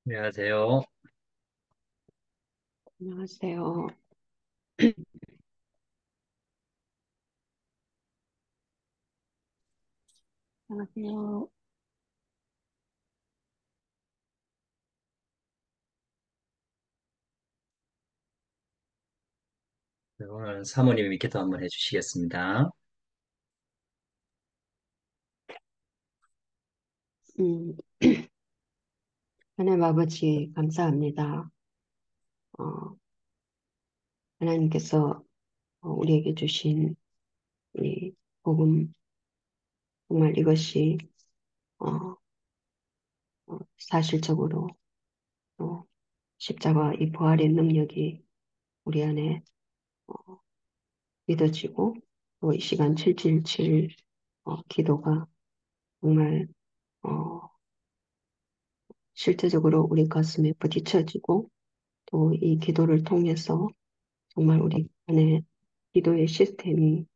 안녕하세요. 안녕하세요. 안녕하세요. 오늘 사모님이 기도 한번 해주시겠습니다. 음, 하나님 아버지, 감사합니다. 어, 하나님께서 우리에게 주신 이 복음, 정말 이것이 어, 사실적으로 십자가 이 부활의 능력이 우리 안에 어, 믿어지고 또 이 시간 777 기도가 정말 어, 실제적으로 우리 가슴에 부딪혀지고 또 이 기도를 통해서 정말 우리 안에 기도의 시스템이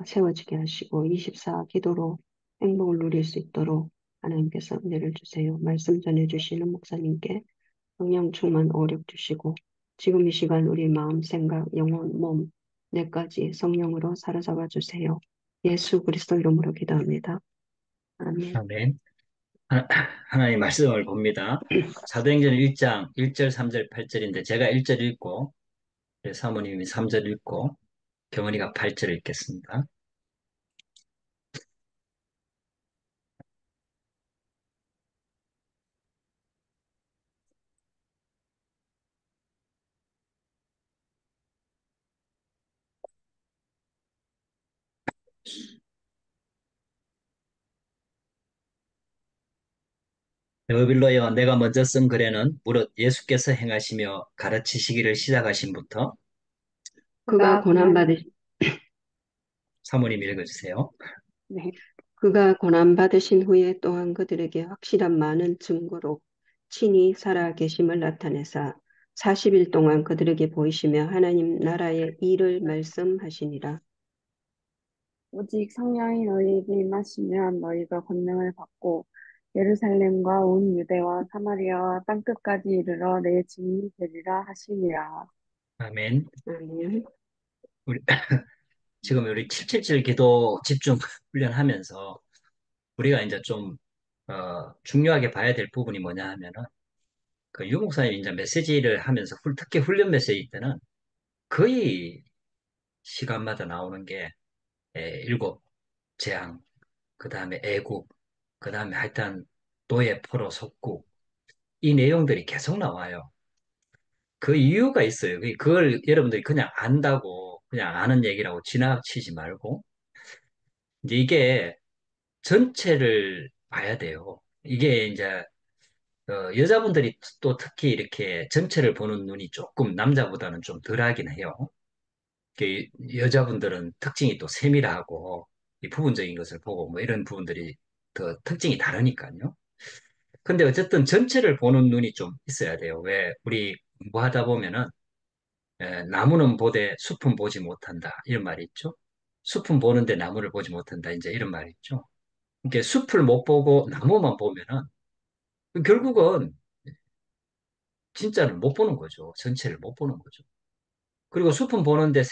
세워지게 하시고 24 기도로 행복을 누릴 수 있도록 하나님께서 은혜를 주세요. 말씀 전해주시는 목사님께 성령 충만 오력 주시고 지금 이 시간 우리 마음, 생각, 영혼, 몸, 뇌까지 성령으로 사로잡아 주세요. 예수 그리스도 이름으로 기도합니다. 아멘. 아멘. 하나님 말씀을 봅니다. 사도행전 1장 1절, 3절, 8절인데 제가 1절 읽고 사모님이 3절 읽고 경은이가 8절 읽겠습니다. 데오빌로여, 내가 먼저 쓴 글에는 무릇 예수께서 행하시며 가르치시기를 시작하신부터. 그가 고난받으 사모님 읽어주세요. 네. 그가 고난받으신 후에 또한 그들에게 확실한 많은 증거로 친히 살아 계심을 나타내사 40일 동안 그들에게 보이시며 하나님 나라의 일을 말씀하시니라. 오직 성령이 너희에게 임하시면 너희가 권능을 받고 예루살렘과 온 유대와 사마리아와 땅끝까지 이르러 내 증인이 되리라 하시니라. 아멘. 아멘. 우리, 지금 우리 777 기도 집중 훈련하면서 우리가 이제 좀 중요하게 봐야 될 부분이 뭐냐 하면은 그 유목사님이 이제 메시지를 하면서 특히 훈련 메시지 때는 거의 시간마다 나오는 게 일곱 재앙, 그 다음에 애국, 그 다음에 하여튼 노예 포로 속국 이 내용들이 계속 나와요. 그 이유가 있어요. 그걸 여러분들이 그냥 안다고 그냥 아는 얘기라고 지나치지 말고 이제 이게 전체를 봐야 돼요. 이게 이제 여자분들이 또 특히 이렇게 전체를 보는 눈이 조금 남자보다는 좀 덜하긴 해요. 여자분들은 특징이 또 세밀하고 이 부분적인 것을 보고 뭐 이런 부분들이 더 특징이 다르니까요. 근데 어쨌든 전체를 보는 눈이 좀 있어야 돼요. 왜 우리 공부하다 보면은 나무는 보되 숲은 보지 못한다 이런 말이 있죠. 숲은 보는데 나무를 보지 못한다 이제 이런 말이 있죠. 그러니까 숲을 못 보고 나무만 보면은 결국은 진짜는 못 보는 거죠. 전체를 못 보는 거죠. 그리고 숲은 보는데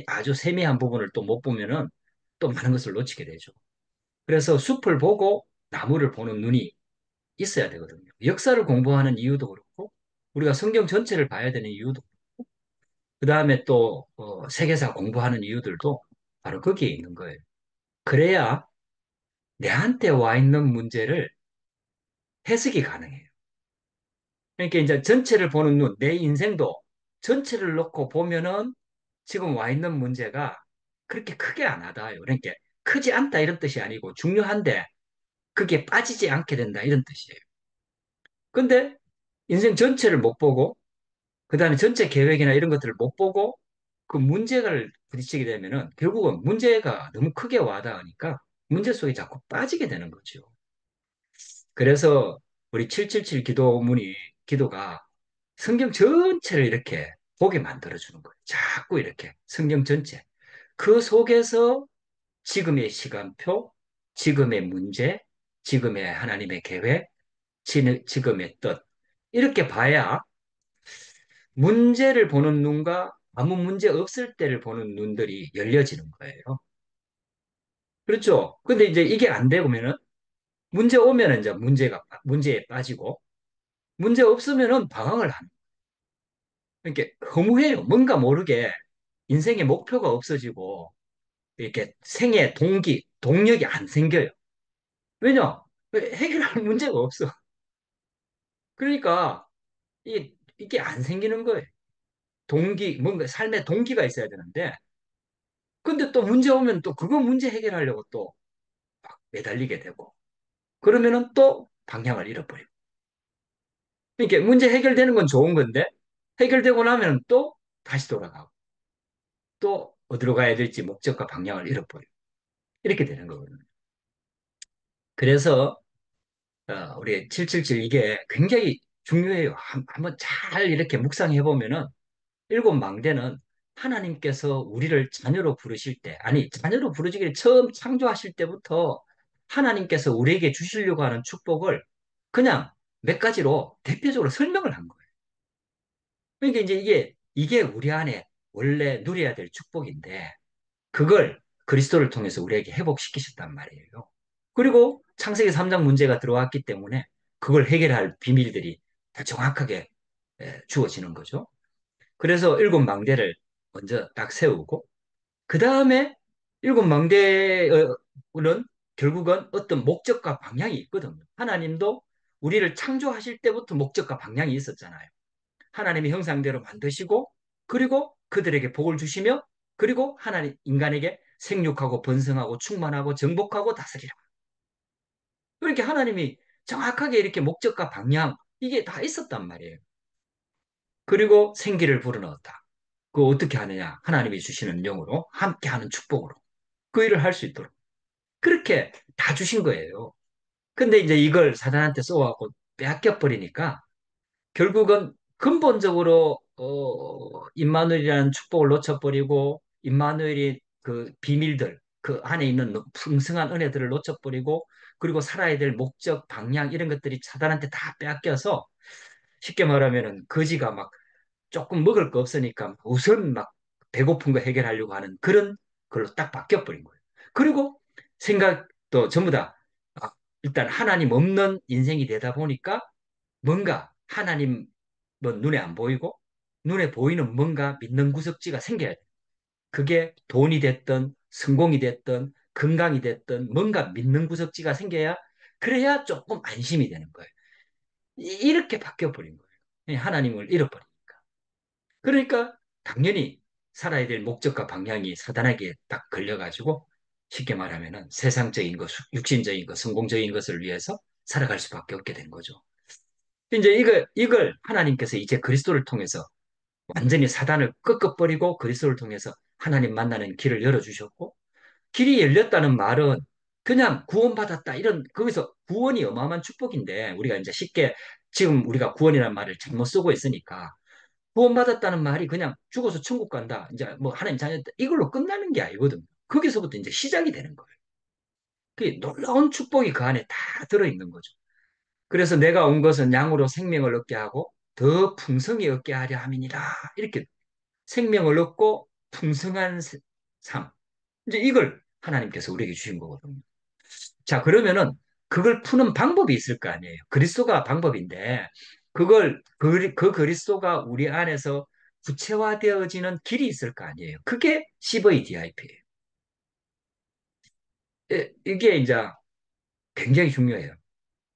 아주 세미한 부분을 또 못 보면은 또 많은 것을 놓치게 되죠. 그래서 숲을 보고 나무를 보는 눈이 있어야 되거든요. 역사를 공부하는 이유도 그렇고, 우리가 성경 전체를 봐야 되는 이유도, 그 다음에 또 세계사 공부하는 이유들도 바로 거기에 있는 거예요. 그래야 내한테 와 있는 문제를 해석이 가능해요. 그러니까 이제 전체를 보는 눈, 내 인생도 전체를 놓고 보면은 지금 와 있는 문제가 그렇게 크게 안 하다요. 그러니까 크지 않다 이런 뜻이 아니고 중요한데 그게 빠지지 않게 된다 이런 뜻이에요. 근데 인생 전체를 못 보고 그다음에 전체 계획이나 이런 것들을 못 보고 그 문제를 부딪히게 되면은 결국은 문제가 너무 크게 와닿으니까 문제 속에 자꾸 빠지게 되는 거죠. 그래서 우리 777 기도가 성경 전체를 이렇게 보게 만들어주는 거예요. 자꾸 이렇게 성경 전체. 그 속에서 지금의 시간표, 지금의 문제, 지금의 하나님의 계획, 지금의 뜻. 이렇게 봐야 문제를 보는 눈과 아무 문제 없을 때를 보는 눈들이 열려지는 거예요. 그렇죠? 근데 이제 이게 안 되면은 문제 오면은 이제 문제에 빠지고 문제 없으면은 방황을 하는. 이렇게 허무해요. 뭔가 모르게 인생의 목표가 없어지고 이렇게 생애 동력이 안 생겨요. 왜냐? 해결할 문제가 없어. 그러니까 이게 안 생기는 거예요. 뭔가 삶의 동기가 있어야 되는데, 근데 또 문제 오면 또 그거 문제 해결하려고 또 매달리게 되고, 그러면은 또 방향을 잃어버리고. 그러니까 문제 해결되는 건 좋은 건데, 해결되고 나면 또 다시 돌아가고, 또 어디로 가야 될지 목적과 방향을 잃어버리고, 이렇게 되는 거거든요. 그래서, 우리 777 이게 굉장히 중요해요. 한번 잘 이렇게 묵상해 보면은, 일곱 망대는 하나님께서 우리를 자녀로 부르실 때, 아니, 자녀로 부르시기를 처음 창조하실 때부터 하나님께서 우리에게 주시려고 하는 축복을 그냥 몇 가지로 대표적으로 설명을 한 거예요. 그러니까 이제 이게 우리 안에 원래 누려야 될 축복인데, 그걸 그리스도를 통해서 우리에게 회복시키셨단 말이에요. 그리고 창세기 3장 문제가 들어왔기 때문에 그걸 해결할 비밀들이 다 정확하게 주어지는 거죠. 그래서 일곱 망대를 먼저 딱 세우고, 그 다음에 일곱 망대는 결국은 어떤 목적과 방향이 있거든요. 하나님도 우리를 창조하실 때부터 목적과 방향이 있었잖아요. 하나님의 형상대로 만드시고, 그리고 그들에게 복을 주시며, 그리고 인간에게 생육하고 번성하고 충만하고 정복하고 다스리라. 그렇게 하나님이 정확하게 이렇게 목적과 방향, 이게 다 있었단 말이에요. 그리고 생기를 불어넣었다. 그 어떻게 하느냐? 하나님이 주시는 영으로 함께하는 축복으로 그 일을 할 수 있도록 그렇게 다 주신 거예요. 근데 이제 이걸 사단한테 쏘아갖고 빼앗겨 버리니까 결국은 근본적으로 임마누엘이라는 축복을 놓쳐버리고 임마누엘이 그 비밀들 그 안에 있는 풍성한 은혜들을 놓쳐버리고 그리고 살아야 될 목적 방향 이런 것들이 사단한테 다 빼앗겨서 쉽게 말하면은 거지가 막 조금 먹을 거 없으니까 우선 막 배고픈 거 해결하려고 하는 그런 걸로 딱 바뀌어버린 거예요. 그리고 생각도 전부 다 일단 하나님 없는 인생이 되다 보니까 뭔가 하나님은 눈에 안 보이고 눈에 보이는 뭔가 믿는 구석지가 생겨야 돼. 그게 돈이 됐든 성공이 됐든 건강이 됐든 뭔가 믿는 구석지가 생겨야 그래야 조금 안심이 되는 거예요. 이렇게 바뀌어버린 거예요. 하나님을 잃어버린. 그러니까 당연히 살아야 될 목적과 방향이 사단에게 딱 걸려가지고 쉽게 말하면은 세상적인 것, 육신적인 것, 성공적인 것을 위해서 살아갈 수밖에 없게 된 거죠. 이제 이걸 하나님께서 이제 그리스도를 통해서 완전히 사단을 꺾어버리고 그리스도를 통해서 하나님 만나는 길을 열어주셨고 길이 열렸다는 말은 그냥 구원받았다 이런 거기서 구원이 어마어마한 축복인데 우리가 이제 쉽게 지금 우리가 구원이라는 말을 잘못 쓰고 있으니까 구원받았다는 말이 그냥 죽어서 천국 간다. 이제 뭐 하나님 자녀다. 이걸로 끝나는 게 아니거든요. 거기서부터 이제 시작이 되는 거예요. 그 놀라운 축복이 그 안에 다 들어있는 거죠. 그래서 내가 온 것은 양으로 생명을 얻게 하고 더 풍성히 얻게 하려 함이니라. 이렇게 생명을 얻고 풍성한 삶. 이제 이걸 하나님께서 우리에게 주신 거거든요. 자, 그러면은 그걸 푸는 방법이 있을 거 아니에요. 그리스도가 방법인데 그 그리스도가 우리 안에서 구체화되어지는 길이 있을 거 아니에요. 그게 CVDIP예요. 이게 이제 굉장히 중요해요.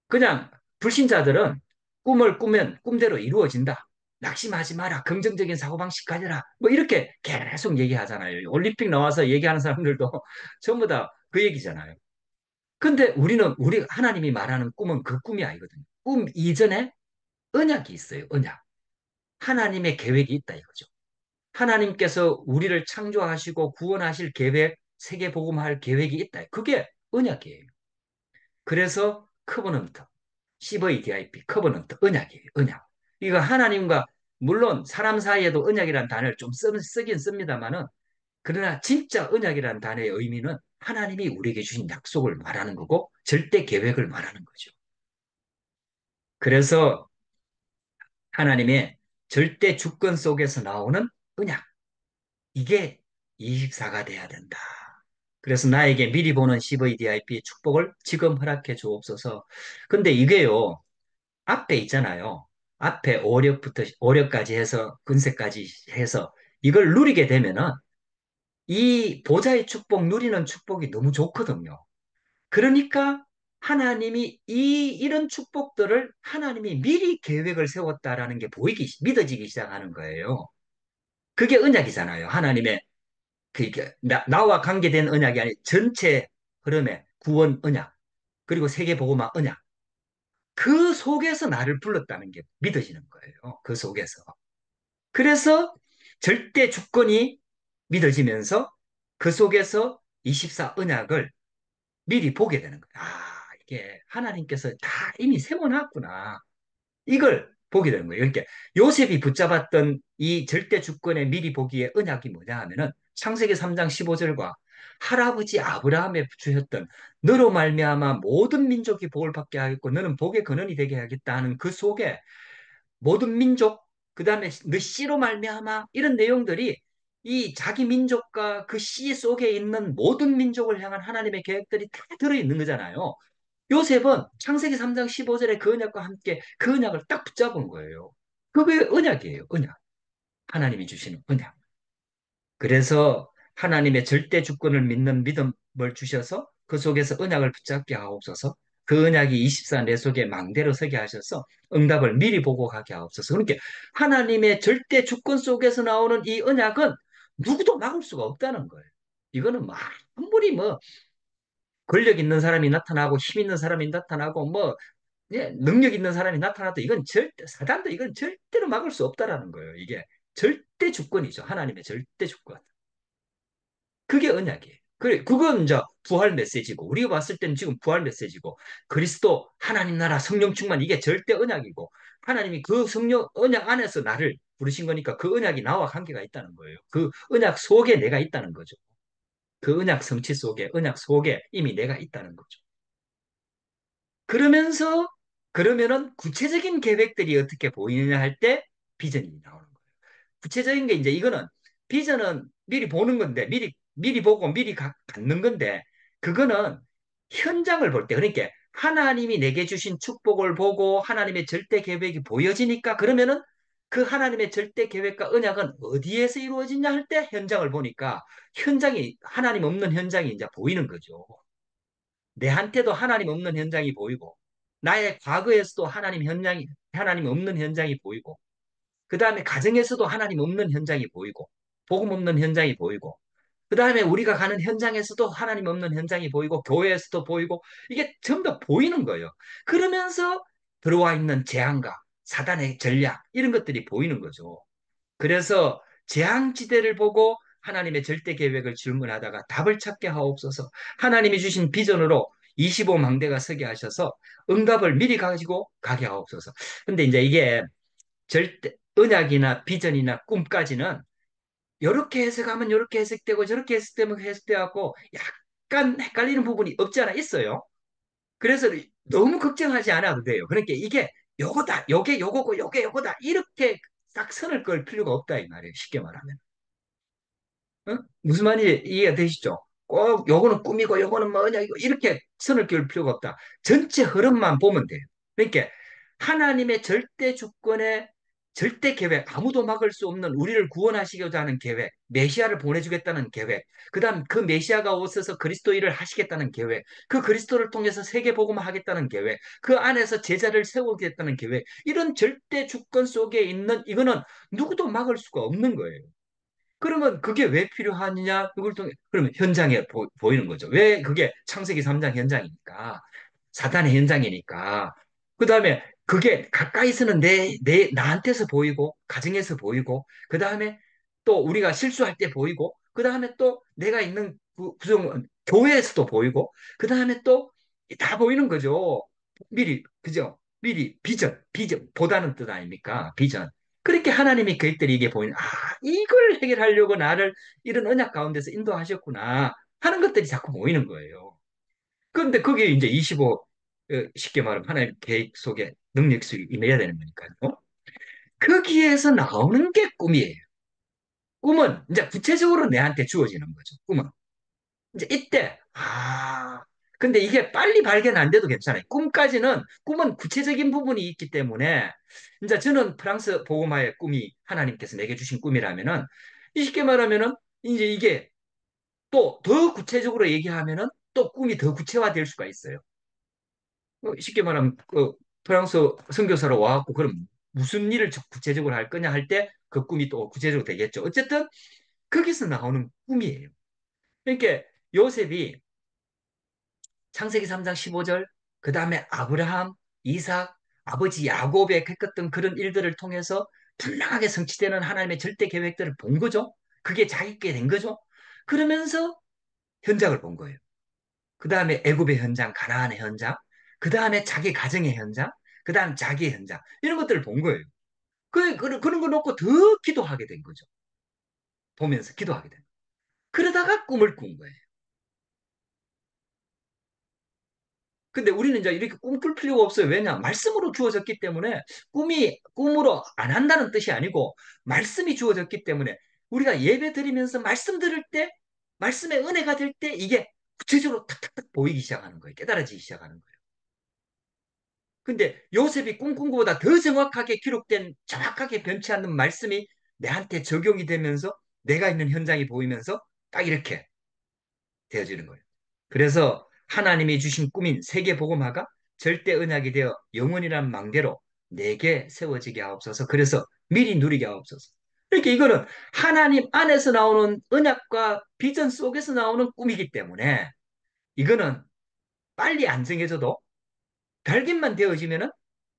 그냥 불신자들은 꿈을 꾸면 꿈대로 이루어진다. 낙심하지 마라. 긍정적인 사고방식 가져라. 뭐 이렇게 계속 얘기하잖아요. 올림픽 나와서 얘기하는 사람들도 전부 다 그 얘기잖아요. 근데 우리 하나님이 말하는 꿈은 그 꿈이 아니거든요. 꿈 이전에 언약이 있어요. 언약. 하나님의 계획이 있다 이거죠. 하나님께서 우리를 창조하시고 구원하실 계획, 세계복음할 계획이 있다. 그게 언약이에요. 그래서 커버넌트, CVDIP, 커버넌트, 언약이에요. 언약. 이거 하나님과 물론 사람 사이에도 언약이라는 단어를 좀 쓰긴 씁니다만은 그러나 진짜 언약이라는 단어의 의미는 하나님이 우리에게 주신 약속을 말하는 거고 절대 계획을 말하는 거죠. 그래서 하나님의 절대 주권 속에서 나오는 언약, 이게 24가 돼야 된다. 그래서 나에게 미리 보는 CVDIP의 축복을 지금 허락해 주옵소서. 근데 이게요, 앞에 있잖아요. 앞에 오력까지 해서 근세까지 해서 이걸 누리게 되면은 이 보좌의 축복, 누리는 축복이 너무 좋거든요. 그러니까 하나님이 이런 축복들을 하나님이 미리 계획을 세웠다라는 게 믿어지기 시작하는 거예요. 그게 언약이잖아요. 하나님의 나와 관계된 언약이 아니 전체 흐름의 구원 언약, 그리고 세계복음화 언약. 그 속에서 나를 불렀다는 게 믿어지는 거예요. 그 속에서. 그래서 절대 주권이 믿어지면서 그 속에서 24 언약을 미리 보게 되는 거예요. 아, 이게 하나님께서 다 이미 세워놨구나. 이걸 보게 되는 거예요. 그러니까 요셉이 붙잡았던 이 절대 주권의 미리 보기의 언약이 뭐냐 하면은 창세기 3장 15절과 할아버지 아브라함에 주셨던 너로 말미암아 모든 민족이 복을 받게 하겠고 너는 복의 근원이 되게 하겠다 하는 그 속에 모든 민족, 그다음에 너 씨로 말미암아 이런 내용들이 이 자기 민족과 그 씨 속에 있는 모든 민족을 향한 하나님의 계획들이 다 들어있는 거잖아요. 요셉은 창세기 3장 15절에 그 언약과 함께 그 언약을 딱 붙잡은 거예요. 그게 언약이에요, 언약. 하나님이 주시는 언약. 그래서 하나님의 절대 주권을 믿는 믿음을 주셔서 그 속에서 언약을 붙잡게 하옵소서. 그 언약이 24 내 속에 망대로 서게 하셔서 응답을 미리 보고 가게 하옵소서. 그러니까 하나님의 절대 주권 속에서 나오는 이 언약은 누구도 막을 수가 없다는 거예요. 이거는 뭐 아무리 뭐 권력 있는 사람이 나타나고 힘 있는 사람이 나타나고 뭐 예, 능력 있는 사람이 나타나도 이건 절대 사단도 이건 절대로 막을 수 없다라는 거예요. 이게 절대 주권이죠. 하나님의 절대 주권. 그게 언약이에요. 그래, 그건 이제 부활 메시지고, 우리가 봤을 때는 지금 부활 메시지고, 그리스도, 하나님 나라, 성령 충만, 이게 절대 언약이고, 하나님이 그 성령 언약 안에서 나를 부르신 거니까 그 언약이 나와 관계가 있다는 거예요. 그 언약 속에 내가 있다는 거죠. 그 언약 성취 속에, 언약 속에 이미 내가 있다는 거죠. 그러면서, 그러면은 구체적인 계획들이 어떻게 보이느냐 할 때 비전이 나오는 거예요. 구체적인 게 이제 이거는 비전은 미리 보는 건데 미리 보고 미리 갖는 건데 그거는 현장을 볼 때 그러니까 하나님이 내게 주신 축복을 보고 하나님의 절대 계획이 보여지니까 그러면은 그 하나님의 절대 계획과 언약은 어디에서 이루어지냐 할 때 현장을 보니까 현장이 하나님 없는 현장이 이제 보이는 거죠. 내한테도 하나님 없는 현장이 보이고 나의 과거에서도 하나님 없는 현장이 보이고 그 다음에 가정에서도 하나님 없는 현장이 보이고, 복음 없는 현장이 보이고, 그 다음에 우리가 가는 현장에서도 하나님 없는 현장이 보이고, 교회에서도 보이고, 이게 전부 다 보이는 거예요. 그러면서 들어와 있는 재앙과 사단의 전략, 이런 것들이 보이는 거죠. 그래서 재앙지대를 보고 하나님의 절대 계획을 질문하다가 답을 찾게 하옵소서. 하나님이 주신 비전으로 25망대가 서게 하셔서 응답을 미리 가지고 가게 하옵소서. 근데 이제 이게 절대 언약이나 비전이나 꿈까지는 이렇게 해석하면 이렇게 해석되고 저렇게 해석되면 해석되고 약간 헷갈리는 부분이 없지 않아 있어요. 그래서 너무 걱정하지 않아도 돼요. 그러니까 이게 요거다, 요게 요거고 요게 요거다 이렇게 딱 선을 그을 필요가 없다 이 말이에요. 쉽게 말하면. 어? 무슨 말인지 이해가 되시죠? 꼭 요거는 꿈이고 요거는 뭐냐 이거 이렇게 선을 그을 필요가 없다. 전체 흐름만 보면 돼요. 그러니까 하나님의 절대 주권의 절대 계획, 아무도 막을 수 없는 우리를 구원하시고자 하는 계획, 메시아를 보내주겠다는 계획, 그다음 그 메시아가 오셔서 그리스도 일을 하시겠다는 계획, 그 그리스도를 통해서 세계 복음을 하겠다는 계획, 그 안에서 제자를 세우겠다는 계획, 이런 절대 주권 속에 있는 이거는 누구도 막을 수가 없는 거예요. 그러면 그게 왜 필요하느냐? 그걸 통해, 그러면 현장에 보이는 거죠. 왜 그게 창세기 3장 현장이니까, 사단의 현장이니까. 그 다음에 그게 가까이서는 나한테서 보이고, 가정에서 보이고, 그 다음에 또 우리가 실수할 때 보이고, 그 다음에 또 내가 있는 교회에서도 보이고, 그 다음에 또 다 보이는 거죠. 미리, 그죠? 미리 비전, 보다는 뜻 아닙니까? 비전. 그렇게 하나님의 계획들이 이게 보이는, 아, 이걸 해결하려고 나를 이런 언약 가운데서 인도하셨구나 하는 것들이 자꾸 보이는 거예요. 그런데 그게 이제 25 쉽게 말하면 하나님 계획 속에 능력 속에 임해야 되는 거니까요. 거기에서 나오는 게 꿈이에요. 꿈은 이제 구체적으로 내한테 주어지는 거죠. 꿈은. 이제 이때, 근데 이게 빨리 발견 안 돼도 괜찮아요. 꿈은 구체적인 부분이 있기 때문에, 이제 저는 프랑스 복음화의 꿈이 하나님께서 내게 주신 꿈이라면은, 쉽게 말하면은, 이제 이게 또 더 구체적으로 얘기하면은 또 꿈이 더 구체화될 수가 있어요. 쉽게 말하면, 프랑스 선교사로 와갖고, 그럼 무슨 일을 구체적으로 할 거냐 할 때 그 꿈이 또 구체적으로 되겠죠. 어쨌든, 거기서 나오는 꿈이에요. 그러니까 요셉이 창세기 3장 15절, 그 다음에 아브라함, 이삭, 아버지 야곱의 겪었던 그런 일들을 통해서 분명하게 성취되는 하나님의 절대 계획들을 본 거죠. 그게 자기께 된 거죠. 그러면서 현장을 본 거예요. 그 다음에 애굽의 현장, 가나안의 현장, 그 다음에 자기 가정의 현장, 그 다음 자기의 현장, 이런 것들을 본 거예요. 그런 거 놓고 더 기도하게 된 거죠. 보면서 기도하게 된 거예요. 그러다가 꿈을 꾼 거예요. 근데 우리는 이제 이렇게 꿈꿀 필요가 없어요. 왜냐? 말씀으로 주어졌기 때문에 꿈이 꿈으로 안 한다는 뜻이 아니고 말씀이 주어졌기 때문에 우리가 예배 드리면서 말씀 들을 때 말씀의 은혜가 될 때 이게 구체적으로 탁탁탁 보이기 시작하는 거예요. 깨달아지기 시작하는 거예요. 근데 요셉이 꿈꾼 것보다 더 정확하게 기록된 정확하게 변치 않는 말씀이 내한테 적용이 되면서 내가 있는 현장이 보이면서 딱 이렇게 되어지는 거예요. 그래서 하나님이 주신 꿈인 세계 복음화가 절대 언약이 되어 영원이란 망대로 내게 세워지게 하옵소서. 그래서 미리 누리게 하옵소서. 이렇게 이거는 하나님 안에서 나오는 언약과 비전 속에서 나오는 꿈이기 때문에 이거는 빨리 안 정해져도 발견만 되어지면은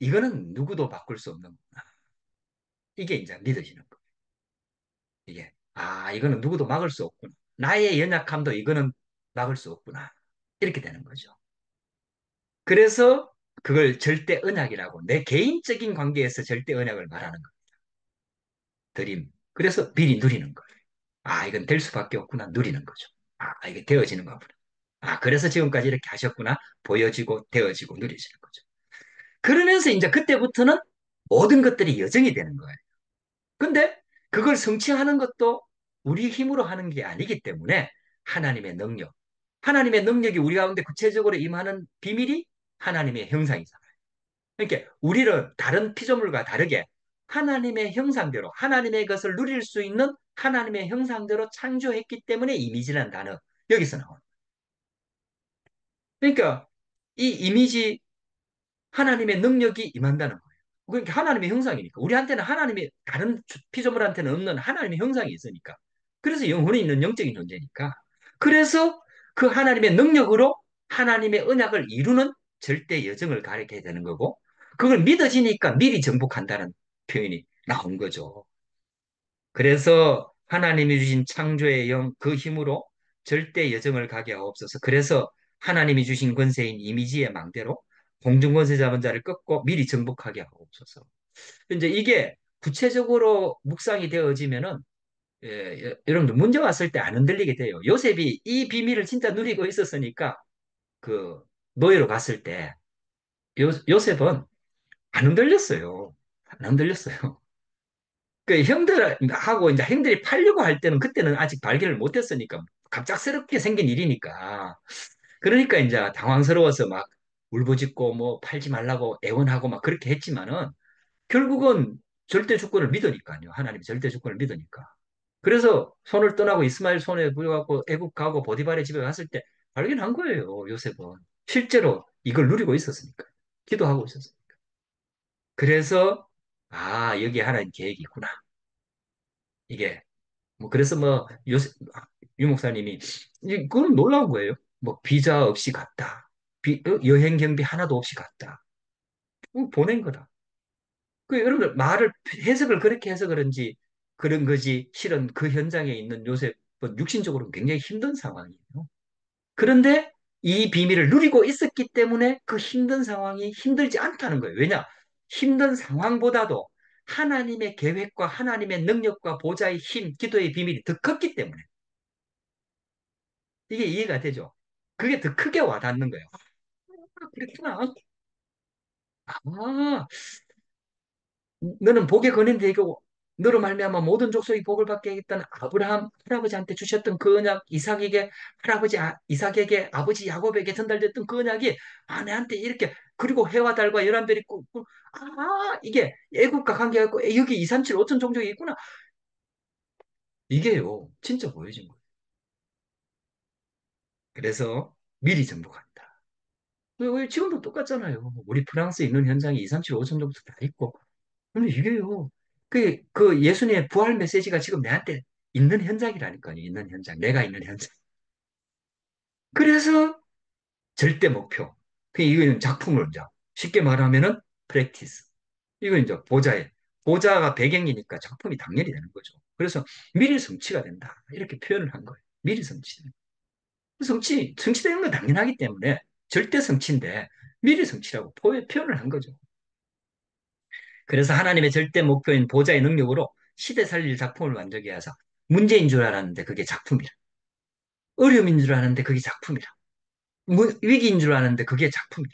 이거는 누구도 바꿀 수 없는 거구나. 이게 이제 믿어지는 거예요. 이게 이거는 누구도 막을 수 없구나. 나의 연약함도 이거는 막을 수 없구나. 이렇게 되는 거죠. 그래서 그걸 절대 언약이라고 내 개인적인 관계에서 절대 언약을 말하는 거 드림. 그래서 미리 누리는 거예요. 이건 될 수밖에 없구나. 누리는 거죠. 이게 되어지는 거구나. 그래서 지금까지 이렇게 하셨구나. 보여지고 되어지고 누려지는 거죠. 그러면서 이제 그때부터는 모든 것들이 여정이 되는 거예요. 근데 그걸 성취하는 것도 우리 힘으로 하는 게 아니기 때문에 하나님의 능력, 하나님의 능력이 우리 가운데 구체적으로 임하는 비밀이 하나님의 형상이잖아요. 그러니까 우리를 다른 피조물과 다르게 하나님의 형상대로 하나님의 것을 누릴 수 있는 하나님의 형상대로 창조했기 때문에 이미지라는 단어 여기서 나와요. 그러니까 이 이미지 하나님의 능력이 임한다는 거예요. 그러니까 하나님의 형상이니까 우리한테는 하나님의 다른 피조물한테는 없는 하나님의 형상이 있으니까 그래서 영혼이 있는 영적인 존재니까 그래서 그 하나님의 능력으로 하나님의 언약을 이루는 절대 여정을 가리켜야 되는 거고 그걸 믿어지니까 미리 정복한다는 표현이 나온 거죠. 그래서 하나님이 주신 창조의 영, 그 힘으로 절대 여정을 가게 하옵소서. 그래서 하나님이 주신 권세인 이미지의 망대로 공중권세 잡은 자를 꺾고 미리 정복하게 하옵소서. 이제 이게 구체적으로 묵상이 되어지면은 여러분들 문제 왔을 때 안 흔들리게 돼요. 요셉이 이 비밀을 진짜 누리고 있었으니까 그 노예로 갔을 때 요셉은 안 흔들렸어요. 안 흔들렸어요. 그 형들하고 이제 형들이 팔려고 할 때는 그때는 아직 발견을 못했으니까 갑작스럽게 생긴 일이니까 그러니까 이제 당황스러워서 막 울부짖고 뭐 팔지 말라고 애원하고 막 그렇게 했지만은 결국은 절대 주권을 믿으니까요. 하나님이 절대 주권을 믿으니까. 그래서 손을 떠나고 이스마엘 손에 부여갖고 애굽 가고 보디발의 집에 갔을 때 발견한 거예요. 요셉은 실제로 이걸 누리고 있었으니까 기도하고 있었어요. 그래서 여기 하나님 계획이 있구나. 이게 뭐 그래서 뭐 유 목사님이 그건 놀라운 거예요. 뭐 비자 없이 갔다. 여행 경비 하나도 없이 갔다. 보낸 거다. 그 여러분들 말을 해석을 그렇게 해서 그런지 그런 거지 실은 그 현장에 있는 요셉은 육신적으로 굉장히 힘든 상황이에요. 그런데 이 비밀을 누리고 있었기 때문에 그 힘든 상황이 힘들지 않다는 거예요. 왜냐? 힘든 상황보다도 하나님의 계획과 하나님의 능력과 보좌의 힘, 기도의 비밀이 더 컸기 때문에 이게 이해가 되죠? 그게 더 크게 와닿는 거예요. 그렇구나. 아, 너는 복의 근원인데 이거 너로 말미암아 모든 족속이 복을 받게 하겠다는 아브라함 할아버지한테 주셨던 그 언약, 이삭에게 할아버지 이삭에게 아버지 야곱에게 전달됐던 그 언약이 아내한테 이렇게 그리고 해와 달과 열한 별이 이게 애국과 관계가 여기 237 5천 종족이 있구나. 이게요 진짜 보여진 거예요. 그래서 미리 정복한다. 왜 지금도 똑같잖아요. 우리 프랑스에 있는 현장이 237 5천 종족 다 있고 근데 이게요. 그 예수님의 부활 메시지가 지금 내한테 있는 현장이라니까요. 있는 현장. 내가 있는 현장. 그래서 절대 목표. 이거는 작품을 이제 쉽게 말하면은 프랙티스. 이건 이제 보자가 배경이니까 작품이 당연히 되는 거죠. 그래서 미리 성취가 된다. 이렇게 표현을 한 거예요. 미리 성취. 성취되는 건 당연하기 때문에 절대 성취인데 미리 성취라고 표현을 한 거죠. 그래서 하나님의 절대 목표인 보좌의 능력으로 시대 살릴 작품을 만들게 하사 문제인 줄 알았는데 그게 작품이라. 어려움인 줄 알았는데 그게 작품이라. 위기인 줄 알았는데 그게 작품이라.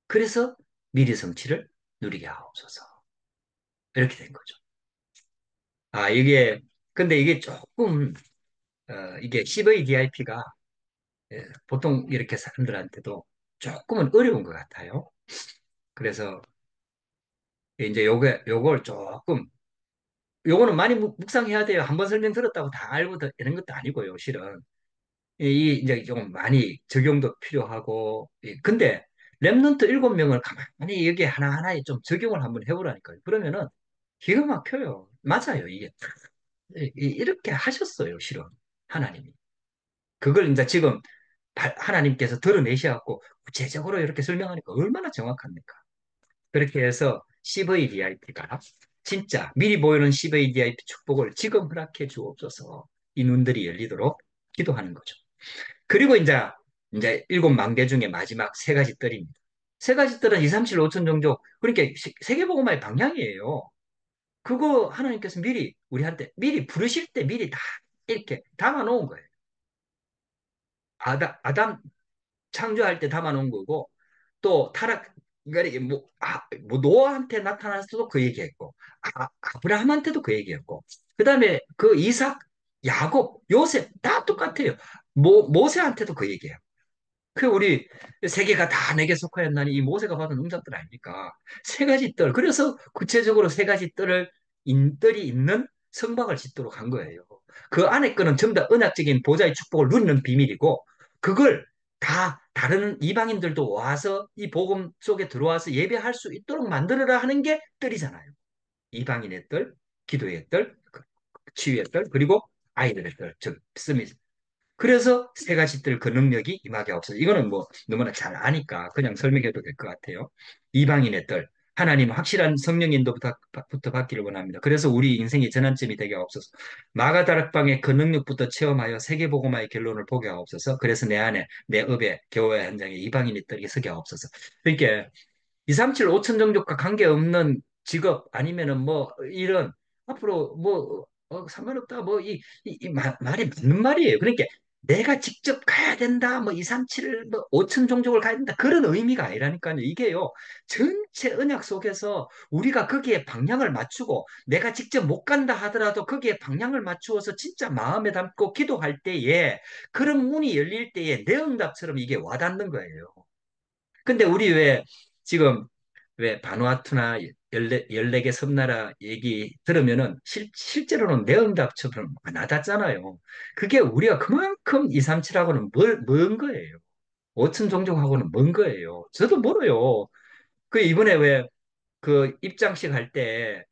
그래서 미리 성취를 누리게 하옵소서. 이렇게 된 거죠. 근데 이게 조금, 이게 CVDIP가 보통 이렇게 사람들한테도 조금은 어려운 것 같아요. 그래서 이제 요걸 조금 요거는 많이 묵상해야 돼요. 한번 설명 들었다고 다 알고 이런 것도 아니고요, 실은. 이제 좀 많이 적용도 필요하고. 근데 랩넌트 7명을 가만히 여기 하나하나에 좀 적용을 한번 해보라니까요. 그러면은 기가 막혀요. 맞아요, 이게. 이렇게 하셨어요, 실은. 하나님이. 그걸 이제 지금 하나님께서 드러내셔갖고 구체적으로 이렇게 설명하니까 얼마나 정확합니까? 그렇게 해서 CVDIP가 진짜 미리 보이는 CVDIP 축복을 지금 허락해 주옵소서 이 눈들이 열리도록 기도하는 거죠. 그리고 이제 7만 개 중에 마지막 세 가지 뜰입니다. 세 가지 뜰은 2, 3, 7, 5천 종족. 그러니까 세계복음화의 방향이에요. 그거 하나님께서 미리 우리한테 미리 부르실 때 미리 다 이렇게 담아 놓은 거예요. 아담 창조할 때 담아 놓은 거고 또 그러니까 뭐 노아한테 나타났어도 그 얘기했고 아브라함한테도 그 얘기했고 그다음에 그 이삭, 야곱, 요셉 다 똑같아요. 모세한테도 그 얘기해요. 우리 세계가 다 내게 속하였나니 이 모세가 받은 응답들 아닙니까? 세 가지 뜰. 그래서 구체적으로 세 가지 뜰이 있는 성막을 짓도록 한 거예요. 그 안에 거는 전부 다 언약적인 보좌의 축복을 누리는 비밀이고 그걸 다 다른 이방인들도 와서 이 복음 속에 들어와서 예배할 수 있도록 만들어라 하는 게 뜰이잖아요. 이방인의 뜰, 기도의 뜰, 치유의 뜰, 그리고 아이들의 뜰, 즉, 그래서 세 가지 뜰 그 능력이 임하게 없어서 이거는 뭐 너무나 잘 아니까 그냥 설명해도 될 것 같아요. 이방인의 뜰 하나님 확실한 성령 인도부터 받기를 원합니다. 그래서 우리 인생의 전환점이 되게 없어서 마가다락방의 그 능력부터 체험하여 세계복음화의 결론을 보게 없어서 그래서 내 안에 내 업에 교회 현장에 이방인의 뜰이 서게 없어서 그러니까 237 5천 종족과 관계없는 직업 아니면은 뭐 이런 앞으로 뭐 상관없다 뭐 말이 맞는 말이에요. 그러니까 내가 직접 가야 된다 뭐 237, 뭐 5천 종족을 가야 된다 그런 의미가 아니라니까요. 이게요 전체 언약 속에서 우리가 거기에 방향을 맞추고 내가 직접 못 간다 하더라도 거기에 방향을 맞추어서 진짜 마음에 담고 기도할 때에 그런 문이 열릴 때에 내 응답처럼 이게 와닿는 거예요. 근데 우리 왜 지금 왜 바누아투나 14개 섬나라 얘기 들으면은 실제로는 내 응답처럼 안 와닿잖아요. 그게 우리가 그만큼 237하고는 먼 거예요. 5천 종족하고는 먼 거예요. 저도 멀어요. 이번에 왜 그 입장식 할 때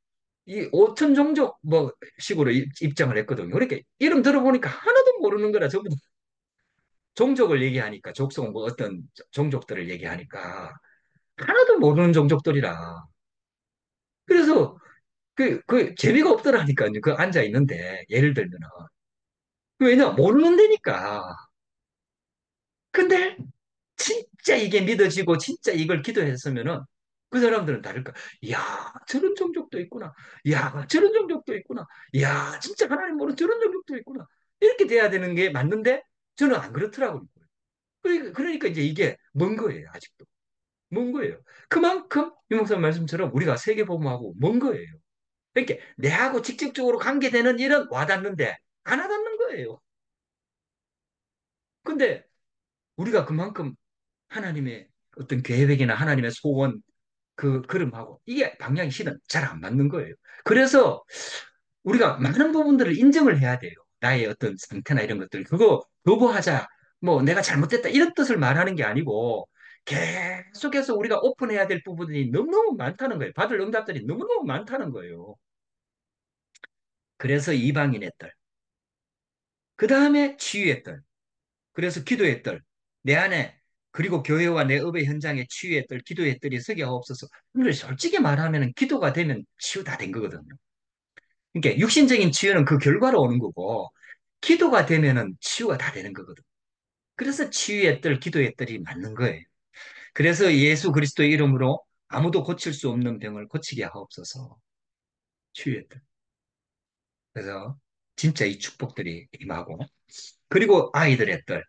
이 5천 종족 뭐 식으로 입장을 했거든요. 그러니까 이름 들어보니까 하나도 모르는 거라 전부 다 종족을 얘기하니까 족속 뭐 어떤 종족들을 얘기하니까 하나도 모르는 종족들이라. 그래서 재미가 없더라니까요. 그 앉아 있는데, 예를 들면은. 왜냐, 모르는 데니까. 근데, 진짜 이게 믿어지고, 진짜 이걸 기도했으면은, 그 사람들은 다를까. 이야, 저런 종족도 있구나. 이야, 저런 종족도 있구나. 이야, 진짜 하나님 모르는 저런 종족도 있구나. 이렇게 돼야 되는 게 맞는데, 저는 안 그렇더라고요. 그러니까 이제 이게 먼 거예요, 아직도. 먼 거예요. 그만큼 유목사 말씀처럼 우리가 세계복음하고 먼 거예요. 그러니까 내하고 직접적으로 관계되는 일은 와닿는데 안 와닿는 거예요. 근데 우리가 그만큼 하나님의 어떤 계획이나 하나님의 소원, 그 걸음하고 이게 방향이 실은 잘 안 맞는 거예요. 그래서 우리가 많은 부분들을 인정을 해야 돼요. 나의 어떤 상태나 이런 것들. 그거 거부하자. 뭐 내가 잘못됐다. 이런 뜻을 말하는 게 아니고 계속해서 우리가 오픈해야 될 부분이 너무너무 많다는 거예요. 받을 응답들이 너무너무 많다는 거예요. 그래서 이방인의 딸. 그 다음에 치유의 딸. 그래서 기도의 딸. 내 안에 그리고 교회와 내 업의 현장에 치유의 딸, 기도의 딸이 서게 하옵소서. 근데 솔직히 말하면 기도가 되면 치유 다 된 거거든요. 그러니까 육신적인 치유는 그 결과로 오는 거고 기도가 되면은 치유가 다 되는 거거든. 그래서 치유의 뜰, 기도의 뜰이 맞는 거예요. 그래서 예수 그리스도의 이름으로 아무도 고칠 수 없는 병을 고치게 하옵소서. 치유의 뜰. 그래서 진짜 이 축복들이 임하고 그리고 아이들의 뜰.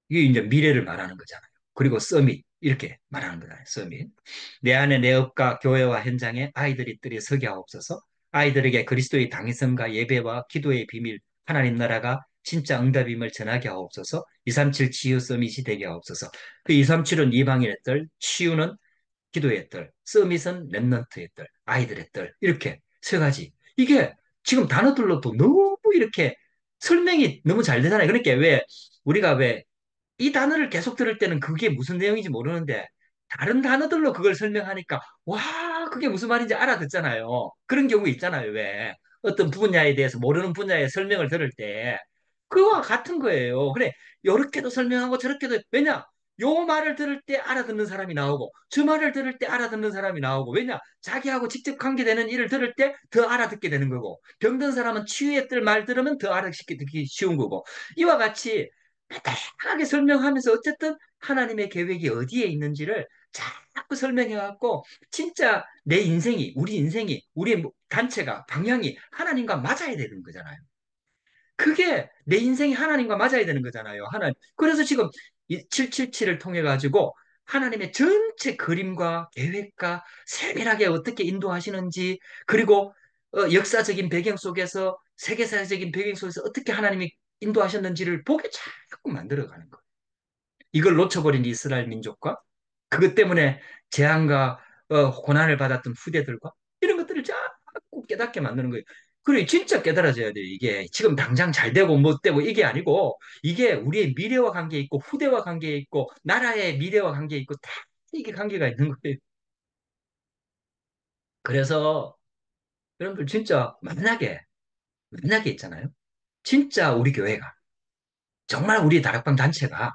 이게 이제 미래를 말하는 거잖아요. 그리고 서밋 이렇게 말하는 거잖아요. 서밋. 내 안에 내 업과 교회와 현장에 아이들이 뜰이 서게 하옵소서. 아이들에게 그리스도의 당위성과 예배와 기도의 비밀, 하나님 나라가 진짜 응답임을 전하게 하옵소서. 237 치유 서밋이 되게 하옵소서. 그 237은 이방인의 뜰, 치유는 기도의 뜰, 서밋은 렘넌트의 뜰, 아이들의 뜰 이렇게 세 가지. 이게 지금 단어들로도 너무 이렇게 설명이 너무 잘 되잖아요. 그러니까 왜 우리가 왜 이 단어를 계속 들을 때는 그게 무슨 내용인지 모르는데 다른 단어들로 그걸 설명하니까 와, 그게 무슨 말인지 알아듣잖아요. 그런 경우 있잖아요. 왜 어떤 분야에 대해서 모르는 분야의 설명을 들을 때 그거와 같은 거예요. 그래, 요렇게도 설명하고 저렇게도 왜냐? 요 말을 들을 때 알아듣는 사람이 나오고 저 말을 들을 때 알아듣는 사람이 나오고 왜냐? 자기하고 직접 관계되는 일을 들을 때 더 알아듣게 되는 거고 병든 사람은 치유에 뜰 말 들으면 더 알아듣기 쉬운 거고 이와 같이 다양하게 설명하면서 어쨌든 하나님의 계획이 어디에 있는지를 자꾸 설명해갖고 진짜 내 인생이 우리 인생이 우리 단체가 방향이 하나님과 맞아야 되는 거잖아요. 그게 내 인생이 하나님과 맞아야 되는 거잖아요. 하나님. 그래서 지금 이 777을 통해 가지고 하나님의 전체 그림과 계획과 세밀하게 어떻게 인도하시는지 그리고 역사적인 배경 속에서 세계사적인 배경 속에서 어떻게 하나님이 인도하셨는지를 보게 자꾸 만들어가는 거예요. 이걸 놓쳐버린 이스라엘 민족과 그것 때문에 재앙과 고난을 받았던 후대들과 이런 것들을 자꾸 깨닫게 만드는 거예요. 그래, 진짜 깨달아져야 돼요. 이게 지금 당장 잘 되고 못 되고 이게 아니고 이게 우리의 미래와 관계 있고 후대와 관계 있고 나라의 미래와 관계 있고 다 이게 관계가 있는 거예요. 그래서 여러분들 진짜 만약에 있잖아요. 진짜 우리 교회가 정말 우리 다락방 단체가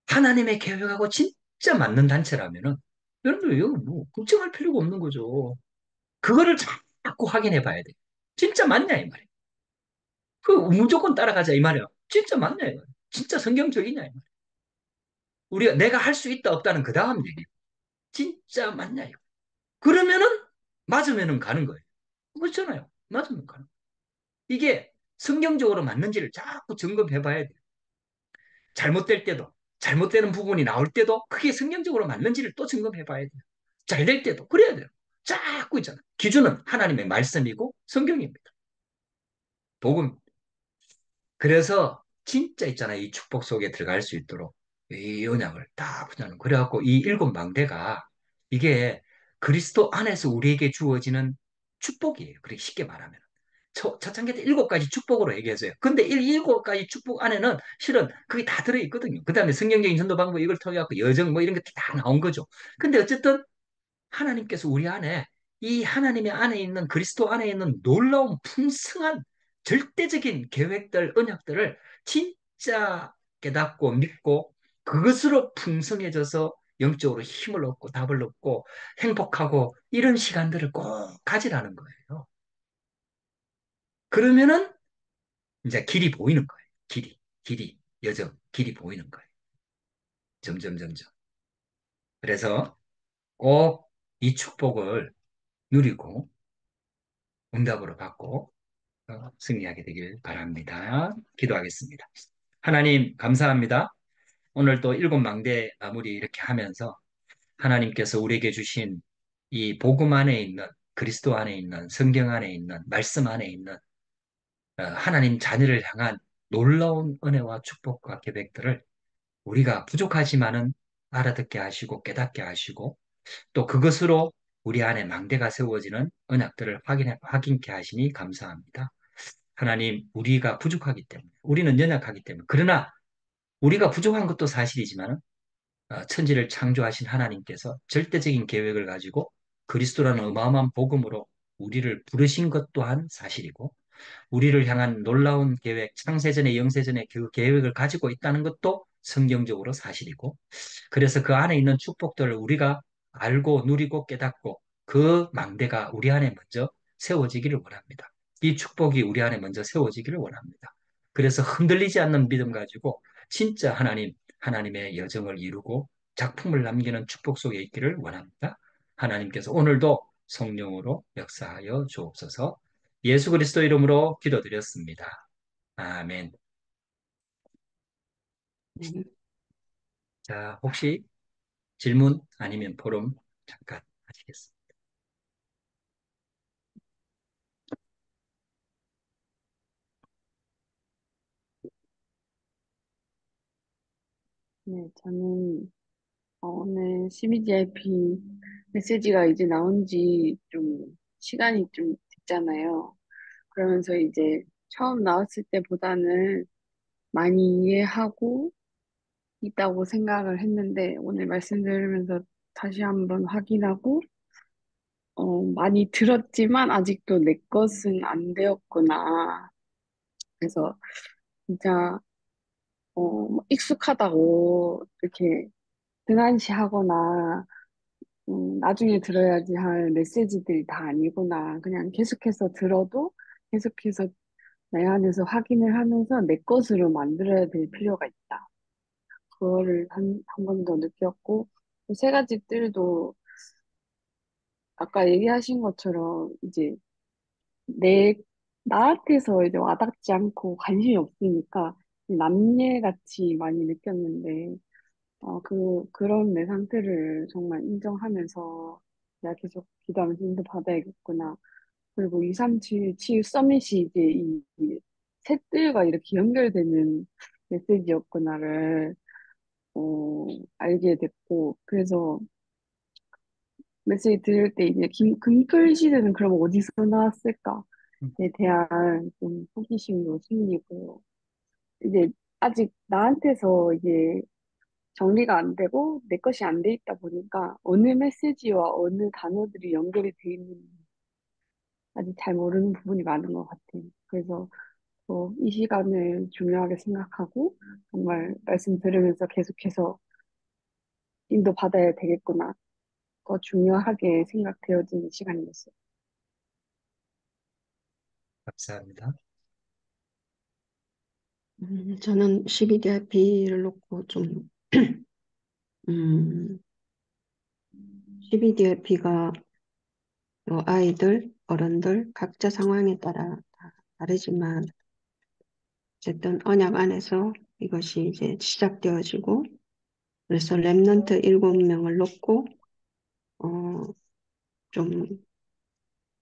하나님의 계획하고 진짜 맞는 단체라면은 여러분들 이거 뭐 걱정할 필요가 없는 거죠. 그거를 자꾸 확인해 봐야 돼. 진짜 맞냐 이 말이야. 그 무조건 따라가자 이 말이야. 진짜 맞냐 이 말이야. 진짜 성경적이냐 이 말이야. 우리가 내가 할 수 있다 없다는 그 다음 얘기. 진짜 맞냐 이거. 그러면은 맞으면은 가는 거예요. 그렇잖아요. 맞으면 가는. 거예요. 이게 성경적으로 맞는지를 자꾸 점검해 봐야 돼. 잘못될 때도 잘못되는 부분이 나올 때도 그게 성경적으로 맞는지를 또 점검해 봐야 돼요. 잘 될 때도 그래야 돼요. 자꾸 있잖아. 기준은 하나님의 말씀이고 성경입니다. 복음. 그래서 진짜 있잖아요. 이 축복 속에 들어갈 수 있도록 이 언약을 다 붙여놓은. 그래갖고 이 일곱 망대가 이게 그리스도 안에서 우리에게 주어지는 축복이에요. 그렇게 쉽게 말하면. 첫 단계 때 일곱 가지 축복으로 얘기했어요. 근데 이 일곱 가지 축복 안에는 실은 그게 다 들어있거든요. 그 다음에 성경적인 전도 방법 이걸 통해 갖고 여정 뭐 이런 것들이 다 나온 거죠. 근데 어쨌든 하나님께서 우리 안에 이 하나님의 안에 있는 그리스도 안에 있는 놀라운 풍성한 절대적인 계획들, 언약들을 진짜 깨닫고 믿고 그것으로 풍성해져서 영적으로 힘을 얻고 답을 얻고 행복하고 이런 시간들을 꼭 가지라는 거예요. 그러면은 이제 길이 보이는 거예요. 여정, 길이 보이는 거예요. 점점, 점점. 그래서 꼭 이 축복을 누리고 응답으로 받고 승리하게 되길 바랍니다. 기도하겠습니다. 하나님, 감사합니다. 오늘 또 일곱 망대 마무리 이렇게 하면서 하나님께서 우리에게 주신 이 복음 안에 있는 그리스도 안에 있는 성경 안에 있는 말씀 안에 있는 하나님 자녀를 향한 놀라운 은혜와 축복과 계획들을 우리가 부족하지만은 알아듣게 하시고 깨닫게 하시고 또 그것으로 우리 안에 망대가 세워지는 언약들을 확인케 하시니 감사합니다. 하나님, 우리가 부족하기 때문에, 우리는 연약하기 때문에, 그러나 우리가 부족한 것도 사실이지만 천지를 창조하신 하나님께서 절대적인 계획을 가지고 그리스도라는 어마어마한 복음으로 우리를 부르신 것 또한 사실이고 우리를 향한 놀라운 계획, 창세전에 영세전에 그 계획을 가지고 있다는 것도 성경적으로 사실이고 그래서 그 안에 있는 축복들을 우리가 알고 누리고 깨닫고 그 망대가 우리 안에 먼저 세워지기를 원합니다. 이 축복이 우리 안에 먼저 세워지기를 원합니다. 그래서 흔들리지 않는 믿음 가지고 진짜 하나님의 여정을 이루고 작품을 남기는 축복 속에 있기를 원합니다. 하나님께서 오늘도 성령으로 역사하여 주옵소서. 예수 그리스도 이름으로 기도드렸습니다. 아멘. 네. 자, 혹시 질문 아니면 포럼 잠깐 하시겠습니다. 네, 저는 오늘 CBDIP 메시지가 이제 나온 지 좀 시간이 좀 됐잖아요. 그러면서 이제 처음 나왔을 때보다는 많이 이해하고 있다고 생각을 했는데 오늘 말씀 들으면서 다시 한번 확인하고 많이 들었지만 아직도 내 것은 안 되었구나. 그래서 진짜 뭐 익숙하다고 이렇게 등한시하거나 나중에 들어야지 할 메시지들이 다 아니구나. 그냥 계속해서 들어도 계속해서 내 안에서 확인을 하면서 내 것으로 만들어야 될 필요가 있다. 그거를 한 번 더 느꼈고, 세 가지 뜰도 아까 얘기하신 것처럼 이제 내, 나한테서 이제 와닿지 않고 관심이 없으니까 남일같이 많이 느꼈는데, 그런 내 상태를 정말 인정하면서 내가 계속 기도하면서 인도 받아야겠구나. 그리고 237 치유 서밋이 이제 이 셋들과 이렇게 연결되는 메시지였구나를, 알게 됐고, 그래서 메시지 들을 때 이제 금글씨는 그럼 어디서 나왔을까에 대한 좀 호기심도 생기고, 이제 아직 나한테서 이게 정리가 안 되고 내 것이 안 돼 있다 보니까 어느 메시지와 어느 단어들이 연결이 돼 있는지 아직 잘 모르는 부분이 많은 것 같아요. 그래서 이 시간을 중요하게 생각하고 정말 말씀 들으면서 계속해서 인도 받아야 되겠구나. 더 중요하게 생각되어지는 시간이었어요. 감사합니다. 저는 CBDIP를 놓고 좀, 음, CBDIP가 아이들, 어른들, 각자 상황에 따라 다 다르지만, 어쨌든 언약 안에서 이것이 이제 시작되어지고, 그래서 랩넌트 7명을 놓고, 어, 좀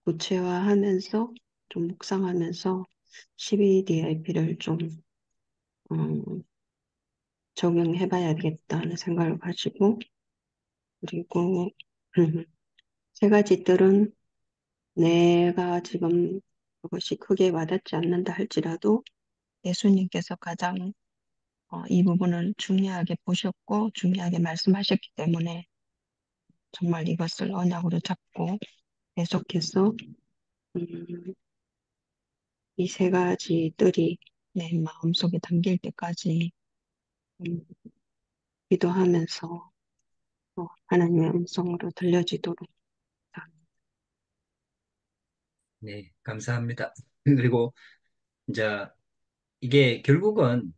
구체화하면서, 좀 묵상하면서 CBDIP를 좀, 어, 적용해 봐야겠다는 생각을 가지고, 그리고, 세 가지 뜰은 내가 지금 그것이 크게 와닿지 않는다 할지라도 예수님께서 가장 이 부분을 중요하게 보셨고 중요하게 말씀하셨기 때문에 정말 이것을 언약으로 잡고 계속해서 이 세 가지 뜰이 내 마음속에 담길 때까지 음, 기도하면서 하나님의 음성으로 들려지도록 네, 감사합니다. 그리고 이제 이게 결국은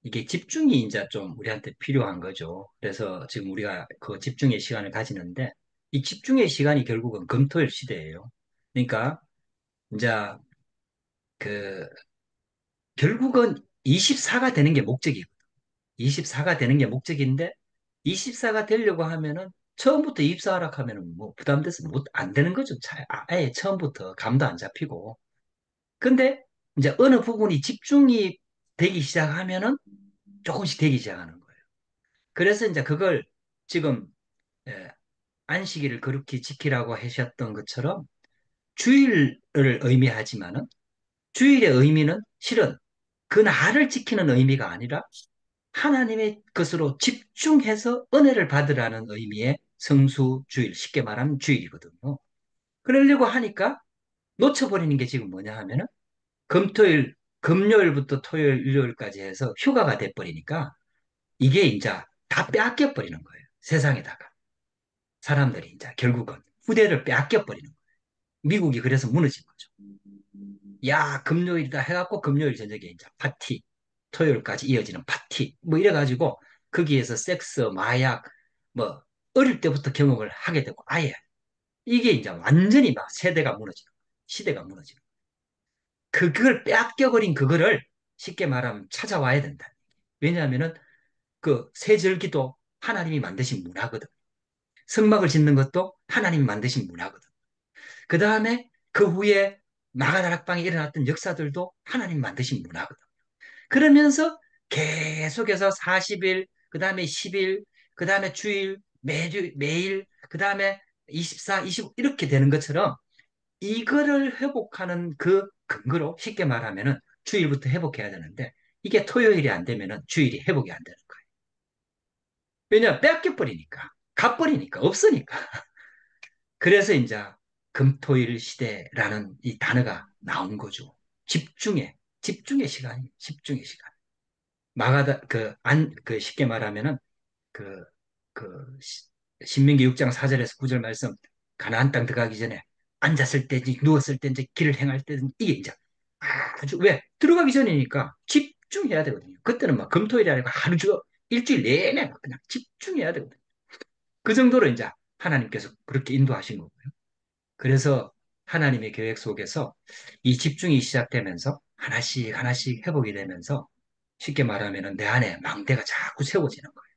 이게 집중이 이제 좀 우리한테 필요한 거죠. 그래서 지금 우리가 그 집중의 시간을 가지는데 이 집중의 시간이 결국은 금토일 시대예요. 그러니까 이제 그 결국은 24가 되는 게 목적이에요. 24가 되는 게 목적인데 24가 되려고 하면은 처음부터 입사하라 하면은 뭐 부담돼서 못 안 되는 거죠. 아예 처음부터 감도 안 잡히고. 근데 이제 어느 부분이 집중이 되기 시작하면은 조금씩 되기 시작하는 거예요. 그래서 이제 그걸 지금 예, 안식일을 그렇게 지키라고 하셨던 것처럼 주일을 의미하지만은 주일의 의미는 실은 그 날을 지키는 의미가 아니라 하나님의 것으로 집중해서 은혜를 받으라는 의미의 성수주일, 쉽게 말하면 주일이거든요. 그러려고 하니까 놓쳐버리는 게 지금 뭐냐 하면은 금토일, 금요일부터 토요일, 일요일까지 해서 휴가가 돼버리니까 이게 이제 다 빼앗겨버리는 거예요. 세상에다가. 사람들이 이제 결국은 후대를 빼앗겨버리는 거예요. 미국이 그래서 무너진 거죠. 야, 금요일이다 해갖고 금요일 저녁에 이제 파티, 토요일까지 이어지는 파티, 뭐 이래가지고 거기에서 섹스, 마약, 뭐 어릴 때부터 경험을 하게 되고 아예 이게 이제 완전히 막 세대가 무너지는 거예요. 시대가 무너지는 거예요. 그걸 빼앗겨버린 그거를 쉽게 말하면 찾아와야 된다. 왜냐하면은 그 세절기도 하나님이 만드신 문화거든. 성막을 짓는 것도 하나님이 만드신 문화거든. 그 다음에 그 후에 마가다락방에 일어났던 역사들도 하나님이 만드신 문화거든. 그러면서 계속해서 40일, 그 다음에 10일, 그 다음에 주일, 매일, 그 다음에 24, 25 이렇게 되는 것처럼 이거를 회복하는 그 근거로 쉽게 말하면은 주일부터 회복해야 되는데 이게 토요일이 안 되면은 주일이 회복이 안 되는 거예요. 왜냐? 뺏겨버리니까, 가버리니까, 없으니까. 그래서 이제 금토일 시대라는 이 단어가 나온 거죠. 집중의 시간이, 집중의 시간. 쉽게 말하면은 그, 신명기 6장 4절에서 9절 말씀, 가나안 땅 들어가기 전에 앉았을 때든지 누웠을 때든지 길을 행할 때든지 이게 이제 아주 왜? 들어가기 전이니까 집중해야 되거든요. 그때는 막 금토일이 아니고 하루 종 일주일 내내 막 그냥 집중해야 되거든요. 그 정도로 이제 하나님께서 그렇게 인도하신 거고요. 그래서 하나님의 계획 속에서 이 집중이 시작되면서 하나씩 하나씩 회복이 되면서 쉽게 말하면 내 안에 망대가 자꾸 세워지는 거예요.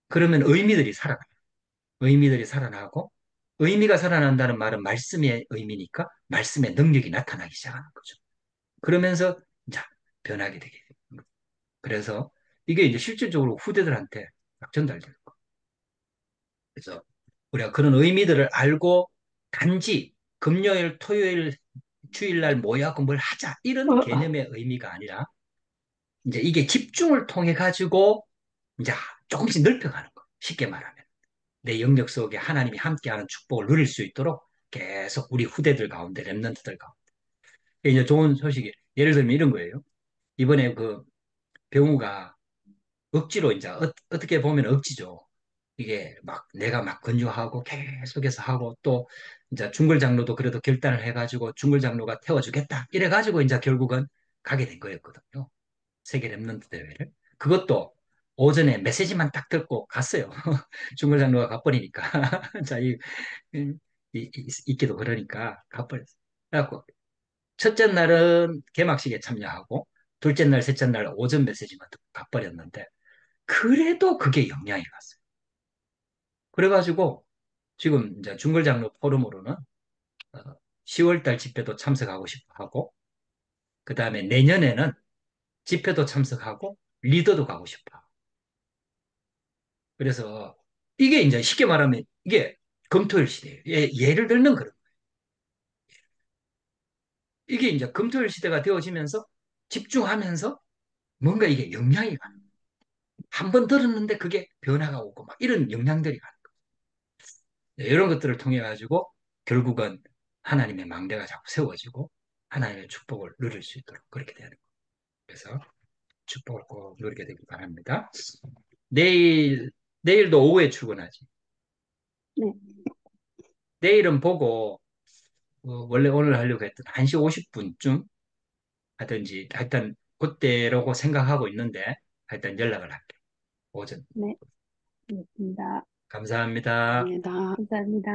그러면 의미들이 살아나요. 의미들이 살아나고 의미가 살아난다는 말은 말씀의 의미니까 말씀의 능력이 나타나기 시작하는 거죠. 그러면서 이제 변하게 되게 됩니다. 그래서 이게 이제 실질적으로 후대들한테 막 전달되는 거예요. 그래서 우리가 그런 의미들을 알고 단지 금요일, 토요일, 주일날 모여갖고 뭘 하자 이런 개념의 의미가 아니라 이제 이게 집중을 통해 가지고 이제 조금씩 넓혀가는 거. 쉽게 말하면 내 영역 속에 하나님이 함께하는 축복을 누릴 수 있도록 계속 우리 후대들 가운데 렘넌트들 가운데 이제 좋은 소식이 예를 들면 이런 거예요. 이번에 그 병우가 억지로 이제 떻게 보면 억지죠. 이게 막 내가 막 권유하고 계속해서 하고 또 이제 중글 장로도 그래도 결단을 해가지고 중글 장로가 태워주겠다 이래가지고 이제 결국은 가게 된 거였거든요. 세계 랩런트 대회를. 그것도 오전에 메시지만 딱 듣고 갔어요. 중글 장로가 가버리니까. 자, 있기도 그러니까 가버렸어요. 그래갖고 첫째 날은 개막식에 참여하고 둘째 날, 셋째 날 오전 메시지만 듣고 가버렸는데 그래도 그게 영향이 갔어요. 그래가지고 지금 이제 중글장로 포럼으로는 10월 달 집회도 참석하고 싶어 하고 그 다음에 내년에는 집회도 참석하고 리더도 가고 싶어. 그래서 이게 이제 쉽게 말하면 이게 금토일 시대예요. 예를 들면 그런 거예요. 이게 이제 금토일 시대가 되어지면서 집중하면서 뭔가 이게 영향이 가는 거예요. 한 번 들었는데 그게 변화가 오고 막 이런 영향들이 가는 거예요. 네, 이런 것들을 통해 가지고 결국은 하나님의 망대가 자꾸 세워지고 하나님의 축복을 누릴 수 있도록 그렇게 되는 거예요. 그래서 축복을 꼭 누리게 되길 바랍니다. 내일도 오후에 출근하지. 네, 내일은 보고 원래 오늘 하려고 했던 1시 50분쯤 하든지 하여튼 그때라고 생각하고 있는데 하여튼 연락을 할게. 오전. 네, 알겠습니다. 감사합니다. 입니다. 감사합니다.